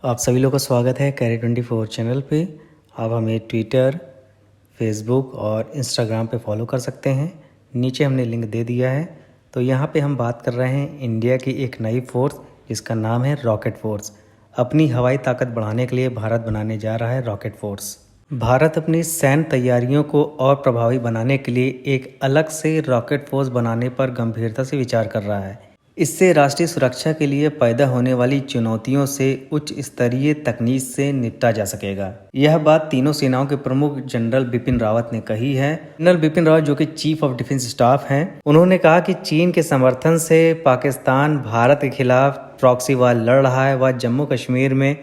आप सभी लोगों का स्वागत है कैरी 24 चैनल पे। आप हमें ट्विटर, फेसबुक और इंस्टाग्राम पे फॉलो कर सकते हैं। नीचे हमने लिंक दे दिया है। तो यहाँ पे हम बात कर रहे हैं इंडिया की एक नई फोर्स जिसका नाम है रॉकेट फोर्स। अपनी हवाई ताकत बढ़ाने के लिए भारत बनाने जा रहा है रॉकेट फोर्स। भारत अपनी सैन्य तैयारियों को और प्रभावी बनाने के लिए एक अलग से रॉकेट फोर्स बनाने पर गंभीरता से विचार कर रहा है। इससे राष्ट्रीय सुरक्षा के लिए पैदा होने वाली चुनौतियों से उच्च स्तरीय तकनीक से निपटा जा सकेगा। यह बात तीनों सेनाओं के प्रमुख जनरल बिपिन रावत ने कही है। जनरल बिपिन रावत जो कि चीफ ऑफ डिफेंस स्टाफ हैं, उन्होंने कहा कि चीन के समर्थन से पाकिस्तान भारत के खिलाफ प्रॉक्सी वार लड़ रहा है। वह जम्मू कश्मीर में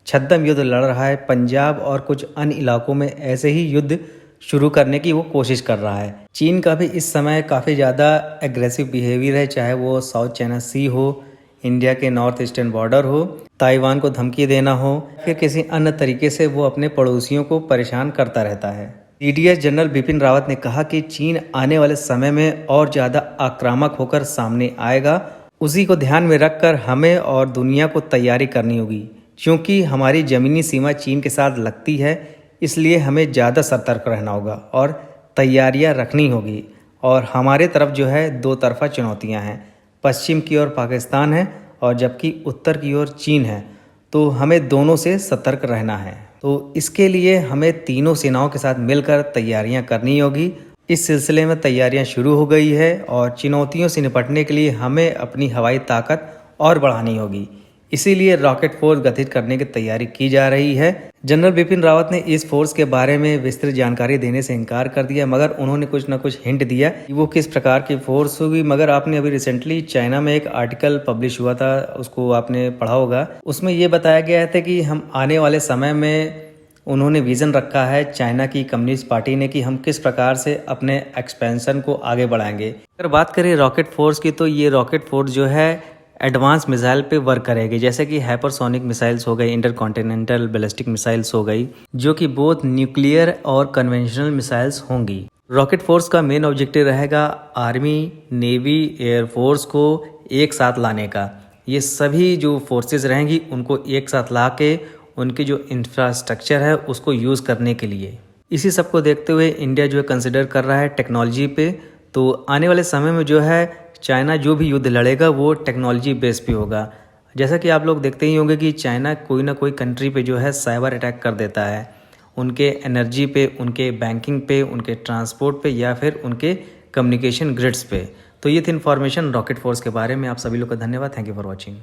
छद्म युद्ध लड़ रहा है। पंजाब और कुछ अन्य इलाकों में ऐसे ही युद्ध शुरू करने की वो कोशिश कर रहा है। चीन का भी इस समय काफ़ी ज़्यादा एग्रेसिव बिहेवियर है, चाहे वो साउथ चाइना सी हो, इंडिया के नॉर्थ ईस्टर्न बॉर्डर हो, ताइवान को धमकी देना हो, फिर किसी अन्य तरीके से वो अपने पड़ोसियों को परेशान करता रहता है। सीडीएस जनरल बिपिन रावत ने कहा कि चीन आने वाले समय में और ज़्यादा आक्रामक होकर सामने आएगा। उसी को ध्यान में रखकर हमें और दुनिया को तैयारी करनी होगी। क्योंकि हमारी ज़मीनी सीमा चीन के साथ लगती है, इसलिए हमें ज़्यादा सतर्क रहना होगा और तैयारियां रखनी होगी। और हमारे तरफ जो है दो तरफा चुनौतियां हैं, पश्चिम की ओर पाकिस्तान है और जबकि उत्तर की ओर चीन है। तो हमें दोनों से सतर्क रहना है। तो इसके लिए हमें तीनों सेनाओं के साथ मिलकर तैयारियां करनी होगी। इस सिलसिले में तैयारियां शुरू हो गई है और चुनौतियों से निपटने के लिए हमें अपनी हवाई ताकत और बढ़ानी होगी। इसीलिए रॉकेट फोर्स गठित करने की तैयारी की जा रही है। जनरल बिपिन रावत ने इस फोर्स के बारे में विस्तृत जानकारी देने से इनकार कर दिया, मगर उन्होंने कुछ न कुछ हिंट दिया कि वो किस प्रकार की फोर्स होगी। मगर आपने अभी रिसेंटली चाइना में एक आर्टिकल पब्लिश हुआ था, उसको आपने पढ़ा होगा। उसमें ये बताया गया था कि हम आने वाले समय में उन्होंने विज़न रखा है चाइना की कम्युनिस्ट पार्टी ने कि हम किस प्रकार से अपने एक्सपेंशन को आगे बढ़ाएंगे। अगर बात करें रॉकेट फोर्स की, तो ये रॉकेट फोर्स जो है एडवांस मिसाइल पे वर्क करेगी, जैसे कि हाइपरसोनिक मिसाइल्स हो गई, इंटरकॉन्टिनेंटल बैलिस्टिक मिसाइल्स हो गई, जो कि बोथ न्यूक्लियर और कन्वेंशनल मिसाइल्स होंगी। रॉकेट फोर्स का मेन ऑब्जेक्टिव रहेगा आर्मी, नेवी, एयरफोर्स को एक साथ लाने का। ये सभी जो फोर्सेस रहेंगी उनको एक साथ ला के उनकी जो इंफ्रास्ट्रक्चर है उसको यूज़ करने के लिए। इसी सब को देखते हुए इंडिया जो है कंसिडर कर रहा है टेक्नोलॉजी पे। तो आने वाले समय में जो है चाइना जो भी युद्ध लड़ेगा वो टेक्नोलॉजी बेस पे होगा। जैसा कि आप लोग देखते ही होंगे कि चाइना कोई ना कोई कंट्री पे जो है साइबर अटैक कर देता है, उनके एनर्जी पे, उनके बैंकिंग पे, उनके ट्रांसपोर्ट पे या फिर उनके कम्युनिकेशन ग्रिड्स पे। तो ये थी इन्फॉर्मेशन रॉकेट फोर्स के बारे में। आप सभी लोग का धन्यवाद। Thank you for watching.